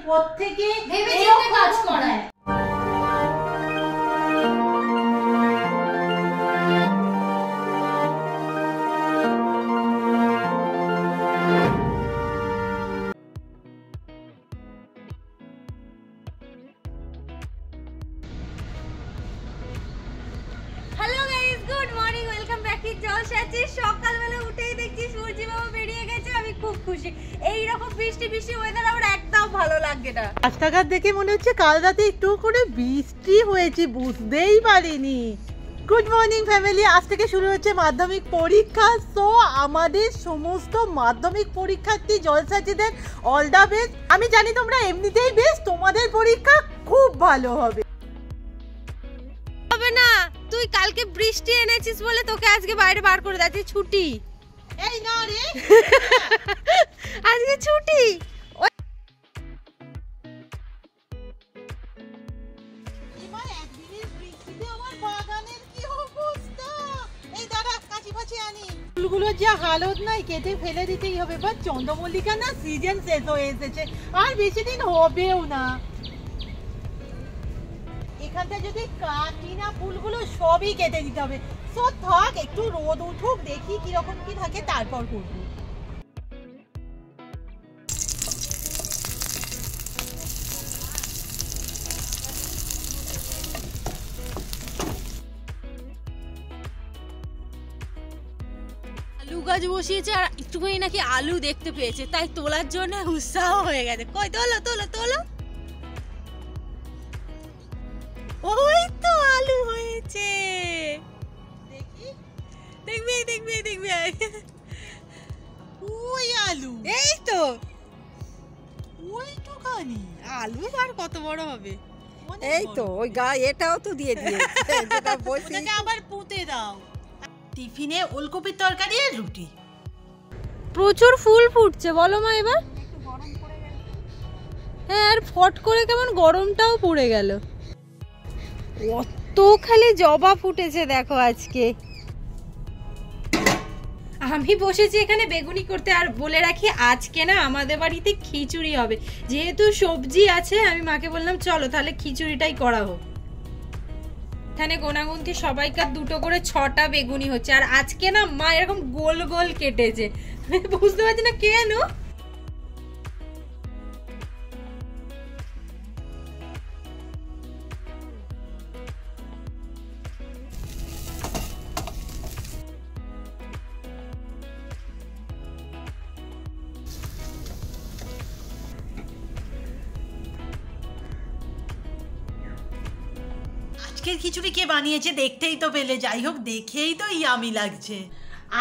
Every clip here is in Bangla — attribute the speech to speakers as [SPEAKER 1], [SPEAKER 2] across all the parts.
[SPEAKER 1] প্রত্যেকে
[SPEAKER 2] ভেবে চিন্তে কাজ করায়। Hello guys, good morning, welcome back to Jalsachi. সকালবেলা উঠেই দেখছি সূর্য বাবা বেরিয়ে গেছে, আমি খুব খুশি। এই রকম বৃষ্টি বৃষ্টি ওয়েদার আমার একদম ভালো লাগে না।
[SPEAKER 1] রাস্তাঘাট দেখে মনে হচ্ছে কাল রাতে একটু করে বৃষ্টি হয়েছে, বুঝতেই পারিনি। গুড মর্নিং ফ্যামিলি, আজ থেকে শুরু হচ্ছে মাধ্যমিক পরীক্ষা। সো আমাদের সমস্ত মাধ্যমিক পরীক্ষার্থী জলসাচিদের অল দ্য বেস্ট। আমি জানি তোমরা এমনিতেই বেস্ট, তোমাদের পরীক্ষা খুব ভালো হবে।
[SPEAKER 2] হবে না, তুই কালকে বৃষ্টি এনেছিস বলে তোকে আজকে বাইরে বার করে দিয়েছি, ছুটি।
[SPEAKER 1] এই না রে,
[SPEAKER 2] আজকে ছুটি।
[SPEAKER 1] এবার একদিনের বৃষ্টিতে আমার বাগানের কি অবস্থা। এই দাঁড়া, কাঁচি ফাঁচি আনি। ফুলগুলোর যা হালত নাই, কেটে ফেলে দিতেই হবে। বাট চন্দ্রমল্লিকা না সিজন শেষ হয়ে এসেছে, আর বেশি দিন হবেও না। এখানটা যদি কাটি না, ফুলগুলো সবই কেটে দিতে হবে। সো থাক, একটু রোদ উঠুক, দেখি কিরকম কি থাকে, তারপর করবো।
[SPEAKER 2] আলু গাছ বসিয়েছে আর একটুখানি নাকি আলু দেখতে পেয়েছে, তাই তোলার জন্য উৎসাহ হয়ে গেছে। কই তোলো তোলো তোলো, ওই তো আলু হয়েছে।
[SPEAKER 1] দেখি,
[SPEAKER 2] দেখবি দেখবি দেখবি,
[SPEAKER 1] ওই আলু,
[SPEAKER 2] এই তো
[SPEAKER 1] ওইটুখানি
[SPEAKER 2] আলু। আর কত বড় হবে?
[SPEAKER 3] এই তো ওই এটাও তো দিয়ে দিয়েছে যেটা বসি।
[SPEAKER 1] ওটাকে আবার পুঁতে দাও। টিফিনে ওলকপির তরকারি আর রুটি।
[SPEAKER 2] প্রচুর ফুল ফুটছে, বলো মা এবার। হ্যাঁ, আর ফট করে কেমন গরমটাও পড়ে গেল। কত খালি জবা ফুটেছে দেখো আজকে। আমি বসেছি এখানে বেগুনি করতে। আর বলে রাখি, আজকে না আমাদের বাড়িতে খিচুড়ি হবে। যেহেতু সবজি আছে, আমি মাকে বললাম চলো তাহলে খিচুড়িটাই করা হোক। এখানে গোনাগুনতি সবাইকার দুটো করে 6টা বেগুনি হচ্ছে। আর আজকে না মা এরকম গোল গোল কেটেছে, বুঝতে পারছি না কেন।
[SPEAKER 1] আজকের খিচুড়ি কে বানিয়েছে দেখতেই তো পেলে। যাই হোক, দেখেই তো ইয়ামি লাগছে।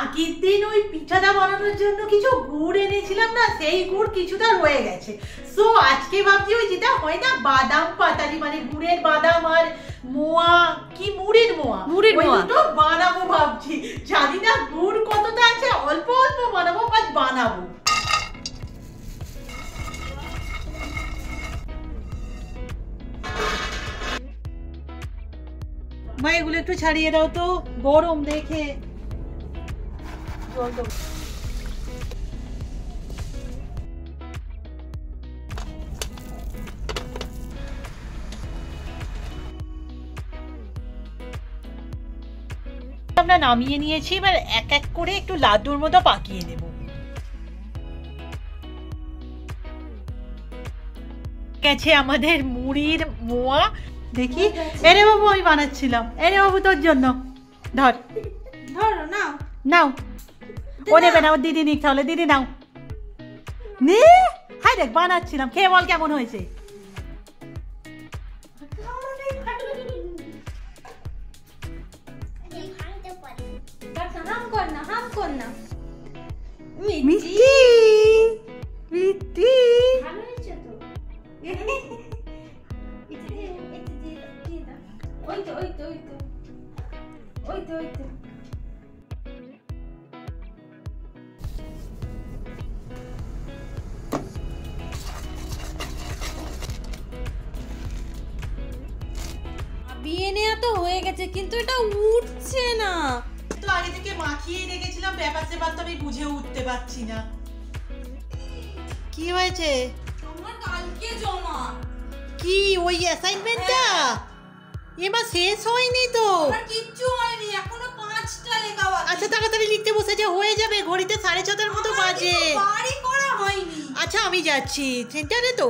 [SPEAKER 1] আগের দিন ওই পিঠাটা বানানোর জন্য কিছু গুড় এনেছিলাম না, সেই গুড় কিছুটা রয়ে গেছে। সো আজকে ভাবছি ওই যেটা হয় না বাদাম পাতালি, মানে গুড়ের বাদাম আর মোয়া, কি মুড়ির মোয়া,
[SPEAKER 2] মুড়ির মোয়া
[SPEAKER 1] তো বানাবো ভাবছি। জানি না গুড় কতটা আছে, অল্প অল্প বানাবো, বাট বানাবো। মা এগুলো একটু ছাড়িয়ে দাও তো, গরম দেখে। জল দাও। আমরা নামিয়ে নিয়েছি, এবার এক এক করে একটু লাড্ডুর মতো পাকিয়ে নেব। গেছে আমাদের মুড়ির মোয়া। দেখি, এরে বাবু আমি বানাচ্ছিলাম, এরে বাবু তোর জন্য। ধর
[SPEAKER 2] ধরো নাও
[SPEAKER 1] নাও। ও নেবে না, ওর দিদি নিক তাহলে। দিদি নাও, নে। হাই দেখ, বানাচ্ছিলাম, খেয়ে বল কেমন হয়েছে।
[SPEAKER 2] হাম কর না, হাম কর না।
[SPEAKER 1] মিষ্টি মিষ্টি।
[SPEAKER 2] ভালো হয়েছে তো। ওই তো ওই তো ওই তো ওই তো ওই তো। বিয়ে নেওয়া তো হয়ে গেছে, কিন্তু এটা উঠছে না।
[SPEAKER 1] তো আগে থেকে মাখিয়ে রেখেছিলাম, ব্যাপার স্যাপার তো আমি বুঝে উঠতে পারছি না। কি হয়েছে?
[SPEAKER 2] আমার কালকে জমা।
[SPEAKER 1] কি ওই অ্যাসাইনমেন্টটা এবার শেষ হয়নি তো?
[SPEAKER 2] আর কিচ্ছু হয়নি, এখনো 5টা লেখা বাকি।
[SPEAKER 1] আচ্ছা তাড়াতাড়ি লিখতে বসে যা, হয়ে যাবে, ঘড়িতে 6:30 মতো বাজে।
[SPEAKER 2] বাড়ি করা হয়নি।
[SPEAKER 1] আচ্ছা আমি যাচ্ছি সেন্টারে তো।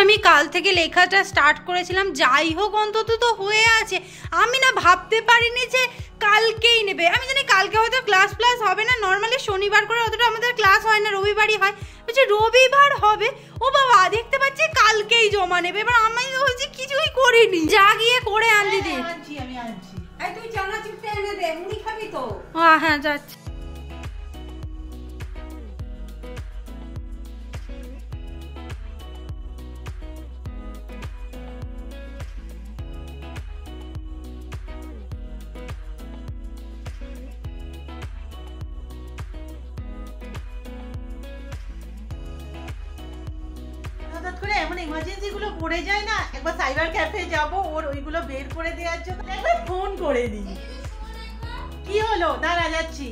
[SPEAKER 2] আমি কাল থেকে লেখাটা স্টার্ট করেছিলাম, যাই হোক অন্তত তো হয়ে আছে। আমি না ভাবতে পারিনি যে কালকেই নেবে। আমি জানি কালকে হয়তো ক্লাস হবে না, নর্মালি শনিবার করে অতটা আমাদের ক্লাস হয় না, রবিবারই হয়। বলছি রবিবার হবে, ও বাবা দেখতে পাচ্ছি কালকেই জমা নেবে। এবার আমি বলছি কিছুই করিনি, যা গিয়ে করে আন দিদি।
[SPEAKER 1] আমি আনছি।
[SPEAKER 3] এই তুই চানাচুরটা এনে দে, মুড়ি খাবি তো?
[SPEAKER 2] হ্যাঁ যাচ্ছি।
[SPEAKER 1] হঠাৎ করে এমন ইমার্জেন্সি গুলো পড়ে যায় না, একবার সাইবার ক্যাফে যাব, ওর ওইগুলো বের করে দেওয়ার জন্য একবার ফোন করে দিই। কি হলো? দাঁড়া যাচ্ছি।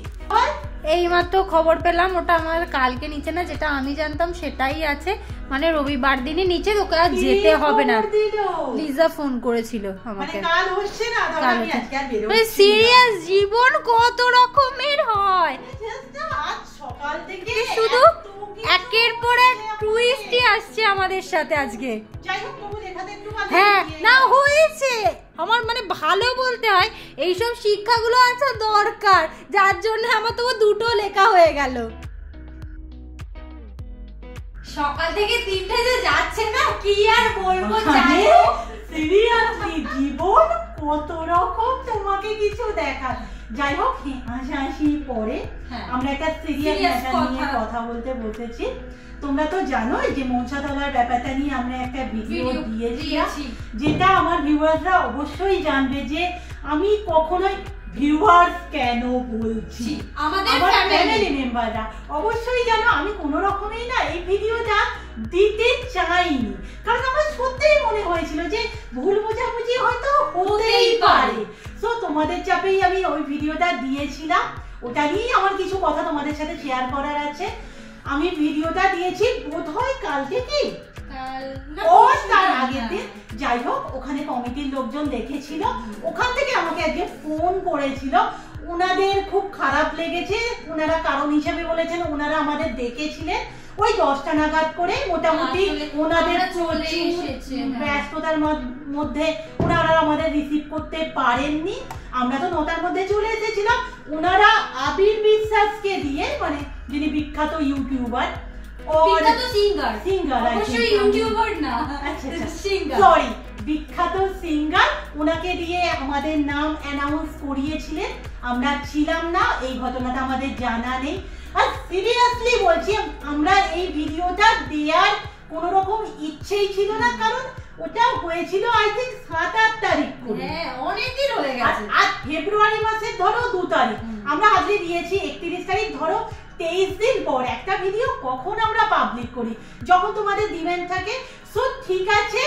[SPEAKER 2] এইমাত্র খবর পেলাম, ওটা আমার কালকে নিচে না, যেটা আমি জানতাম সেটাই আছে, মানে রবিবার দিনই নিচে, তোকে আর যেতে হবে না। লিজা ফোন করেছিল আমাকে।
[SPEAKER 1] কাল হচ্ছে না,
[SPEAKER 2] কাল হচ্ছে। সিরিয়াস, জীবন কত রকমের হয়,
[SPEAKER 1] আজ সকাল থেকে
[SPEAKER 2] শুধু একের পর এক টুইস্টই আসছে আমাদের সাথে আজকে।
[SPEAKER 1] যাই হোক তবু লেখাতে একটু ভালো।
[SPEAKER 2] হ্যাঁ না হয়েছে, আমার মানে ভালো বলতে হয়, এইসব শিক্ষাগুলো আছে দরকার, যার জন্য আমার তো 2টো লেখা হয়ে গেল। সকাল থেকে 3টে যে যাচ্ছে না, কি আর বলবো।
[SPEAKER 1] সিরিয়াসলি জীবন কত রকম, তোমাকে কিছু দেখা। যাই হোক হাসি পরে আমরা একটা সিরিয়াস ম্যাটার নিয়ে কথা বলতে বসেছি। তোমরা তো জানো যে মনসাতলার ব্যাপারটা নিয়ে আমরা একটা ভিডিও দিয়েছিলাম, যেটা আমার ভিউয়ার্সরা অবশ্যই জানবে যে আমি কখনোই ভিউয়ার্স কেন বলছি,
[SPEAKER 2] আমাদের
[SPEAKER 1] ফ্যামিলি মেম্বাররা অবশ্যই জানো আমি কোনো রকমেই না এই ভিডিওটা দিতে চাইনি, কারণ আমার সত্যিই মনে হয়েছিল যে ভুল বোঝাবুঝি হয়তো হতেই পারে। সো তোমাদের চাপেই আমি ওই ভিডিওটা দিয়েছিলাম, ওটা নিয়েই আমার কিছু কথা তোমাদের সাথে শেয়ার করার আছে। আমি ভিডিওটা দিয়েছি বোধহয় কালকে, কি তার আগের দিন। যাই হোক ওখানে কমিটির লোকজন দেখেছিল, ওখান থেকে আমাকে আজকে ফোন করেছিল, ওনাদের খুব খারাপ লেগেছে। ওনারা কারণ হিসেবে বলেছেন ওনারা আমাদের দেখেছিলেন ওই 10টা নাগাদ করে, মোটামুটি ওনাদের ব্যস্ততার মধ্যে ওনারা আমাদের রিসিভ করতে পারেননি। আমরা তো 9টার মধ্যে চলে এসেছিলাম। ওনারা আবির বিশ্বাসকে দিয়ে, মানে যিনি বিখ্যাত ইউটিউবার, বিখ্যাত সিঙ্গার, ওনাকে দিয়ে আমাদের নাম অ্যানাউন্স করিয়েছিলেন। আমরা ছিলাম না, এই ঘটনাটা আমাদের জানা নেই। আর সিরিয়াসলি বলছি, আমরা এই ভিডিওটা দেওয়ার কোনো রকম ইচ্ছেই ছিল না, কারণ ওটা হয়েছিল আই থিঙ্ক 7-8 তারিখ করে।
[SPEAKER 2] হ্যাঁ অনেকদিন হয়ে গেছে।
[SPEAKER 1] আর ফেব্রুয়ারি মাসের ধরো 2 তারিখ, আমরা আজকে দিয়েছি 31 তারিখ, ধরো 23 দিন পর একটা ভিডিও কখন আমরা পাবলিক করি, যখন তোমাদের ডিমান্ড থাকে। সো ঠিক আছে,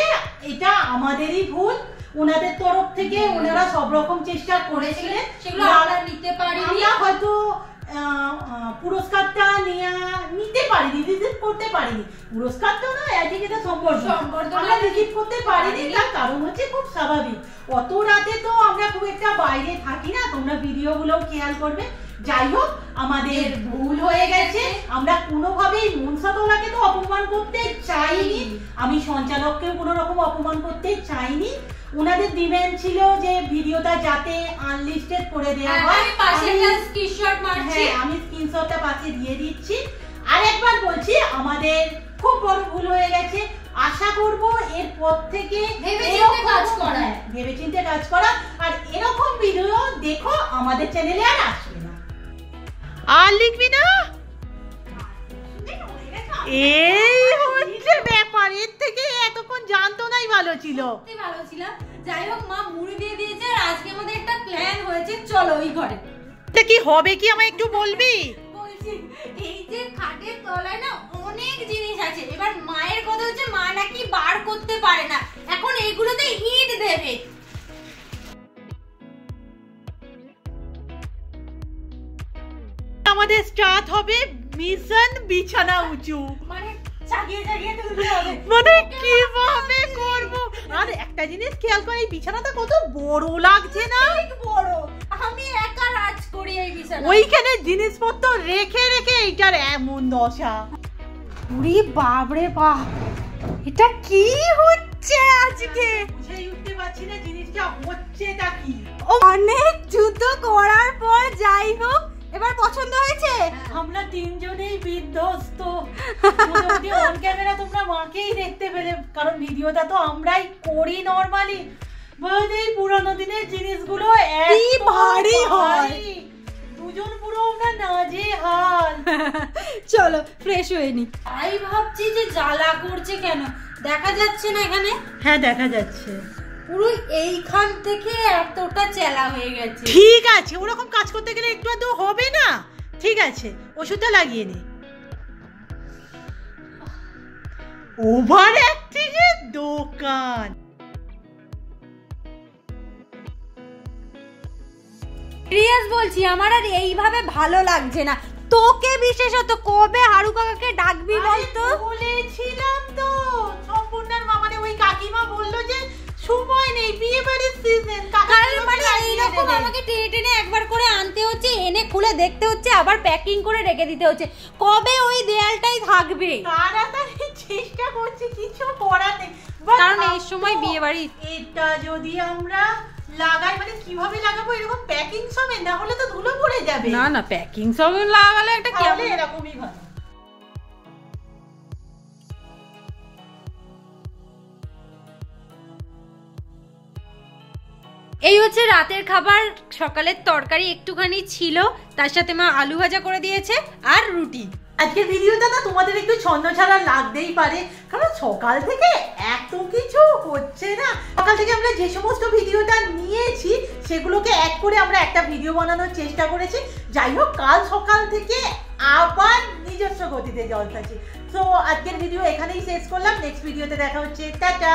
[SPEAKER 1] এটা আমাদেরই ভুল, ওনাদের তরফ থেকে ওনারা সব রকম চেষ্টা করেছিলেন,
[SPEAKER 2] সেগুলো আমরা নিতে পারিনি।
[SPEAKER 1] আমরা হয়তো পুরস্কারটা নিতে পারিনি, রিসিভ করতে পারিনি। পুরস্কারটা না, আই থিংক এটা সম্বর্ধনা আমরা রিসিভ করতে পারিনি। তার কারণ হচ্ছে খুব স্বাভাবিক, অত রাতে তো আমরা খুব একটা বাইরে থাকি না, তোমরা ভিডিওগুলো খেয়াল করবে। যাই হোক আমাদের ভুল হয়ে গেছে, আমরা কোনোভাবেই মনসাতলাকে তো অপমান করতে চাইনি, আমি সঞ্চালককেও কোনো রকম অপমান করতে চাইনি। ওনাদের ডিমান্ড ছিল যে ভিডিওটা যাতে আনলিস্টেড করে দেওয়া হয়। আমি স্ক্রিনশটটা পাশে দিয়ে দিচ্ছি। আর একবার বলছি, আমাদের খুব বড় ভুল হয়ে গেছে। আশা করব এরপর থেকে ভেবেচিন্তে কাজ করা, আর এরকম ভিডিও দেখো আমাদের চ্যানেলে আর আসবে না। আর লিখবি না, এই হচ্ছে ব্যাপার। এর থেকে এতক্ষণ জানতো নাই, ভালো ছিল,
[SPEAKER 2] ভালো ছিল। যাই হোক মা মুড়ি দিয়ে দিয়েছে, আর আজকে আমাদের একটা প্ল্যান হয়েছে, চলো ওই ঘরে।
[SPEAKER 1] এটা কি হবে কি আমায় একটু বলবি?
[SPEAKER 2] বলছি, এই যে খাটের তলায় না অনেক জিনিস আছে, এবার মায়ের কথা হচ্ছে মা নাকি বার করতে পারে না, এখন এগুলোতে ইট দেবে।
[SPEAKER 1] আমাদের স্টার্ট হবে মিশন বিছানা উঁচু।
[SPEAKER 2] মানে
[SPEAKER 1] মানে কিভাবে করব? আর একটা জিনিস খেয়াল করে, এই বিছানাটা কত বড় লাগছে না?
[SPEAKER 2] বড়, আমি একা রাজ করি এই বিছানা।
[SPEAKER 1] ওইখানে জিনিসপত্র রেখে রেখে এইটার এমন দশা।
[SPEAKER 2] ওরে বাপ রে বাপ, এটা কি হচ্ছে আজকে?
[SPEAKER 1] বুঝেই উঠতে পারছি না জিনিসটা হচ্ছেটা কি।
[SPEAKER 2] অনেক যুদ্ধ করার পর যাই হোক এবার পছন্দ হয়েছে।
[SPEAKER 1] আমরা তিনজনেই বিধ্বস্ত। অন ক্যামেরা তোমরা মাকেই দেখতে পেলে, কারণ ভিডিওটা তো আমরাই করি নরমালি। এই পুরোনো দিনের জিনিসগুলো
[SPEAKER 2] কি ভারী হয়।
[SPEAKER 1] দুজন পুরো আমরা নাজেহাল।
[SPEAKER 2] চলো ফ্রেশ হয়ে নি। তাই ভাবছি যে জ্বালা করছে কেন, দেখা যাচ্ছে না এখানে?
[SPEAKER 1] হ্যাঁ দেখা যাচ্ছে,
[SPEAKER 2] পুরো এইখান থেকে এতটা চেলা হয়ে গেছে।
[SPEAKER 1] ঠিক আছে, ওরকম কাজ করতে গেলে একটু আধটু হবে না? ঠিক আছে, ওষুধটা লাগিয়ে নে। ওভার অ্যাক্টিং এর দোকান।
[SPEAKER 2] সিরিয়াস বলছি, আমার আর এইভাবে ভালো লাগছে না। তোকে বিশেষত কবে হারু কাকাকে ডাকবি বলতো?
[SPEAKER 1] বলেছিলাম তো, সম্পূর্ণার মামারে ওই কাকিমা বললো যে সময় নেই, বিয়ে বাড়ির সিজন।
[SPEAKER 2] মানে এইরকম আমাকে টেনে টেনে একবার করে আনতে হচ্ছে, এনে খুলে দেখতে হচ্ছে, আবার প্যাকিং করে রেখে দিতে হচ্ছে। কবে ওই দেয়ালটাই থাকবে?
[SPEAKER 1] তাড়াতাড়ি চেষ্টা করছি, কিছু করার নেই।
[SPEAKER 2] কারণ এই সময় বিয়ে বাড়ি।
[SPEAKER 1] এটা যদি আমরা লাগাই, মানে কিভাবে লাগাবো? এরকম প্যাকিং সমেত, না হলে তো ধুলো পড়ে যাবে।
[SPEAKER 2] না না, প্যাকিং সমেত লাগালে একটা
[SPEAKER 1] কেমন, এরকমই ভালো।
[SPEAKER 2] এই হচ্ছে রাতের খাবার। সকালের তরকারি একটুখানি ছিল, তার সাথে মা আলু ভাজা করে দিয়েছে আর রুটি।
[SPEAKER 1] আজকের ভিডিওটা না তোমাদের একটু ছন্দ ছাড়া লাগতেই পারে, কারণ সকাল থেকে এত কিছু হচ্ছে না। সকাল থেকে আমরা যে সমস্ত ভিডিওটা নিয়েছি সেগুলোকে এক করে আমরা একটা ভিডিও বানানোর চেষ্টা করেছি। যাই হোক, কাল সকাল থেকে আবার নিজস্ব গতিতে জলসাচ্ছি। তো আজকের ভিডিও এখানেই শেষ করলাম। নেক্সট ভিডিওতে দেখা হচ্ছে, টাটা।